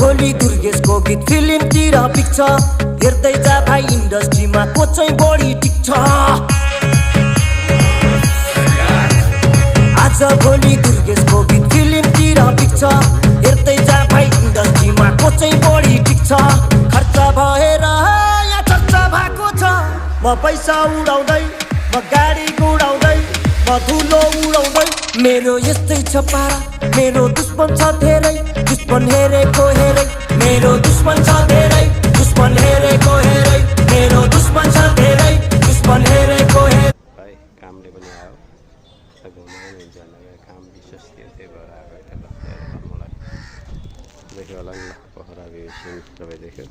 भोलि दुर्गेशको गीत फिल्मतिर पिक्छ हेर्दै जा भाइ इन्डस्ट्रीमा को चाहिँ बढी टिक्छ आज भोलि दुर्गेशको गीत फिल्मतिर पिक्छ हेर्दै जा भाइ इन्डस्ट्रीमा को चाहिँ बढी टिक्छ खर्च भएर यहाँ चर्चा भएको छ म पैसा उडाउँदै म गाडी गुडाउँदै म धुलो उडाउँदै मेरो यस्तै छ पारा मेरो दुश्मन छ धेरै दुश्मन हेरेको हेरै मेरो दुश्मन छ धेरै दुश्मन हेरेको हेरै मेरो दुश्मन छ धेरै दुश्मन हेरेको हेरै भाइ कामले पनि आयो घुमाउनु हुन्छ भनेर काम विशेष थियो त्यही भएर आएको यता ल मलाई देख्यो होला नि पोखरा भ्यू सिन सबै देख्यो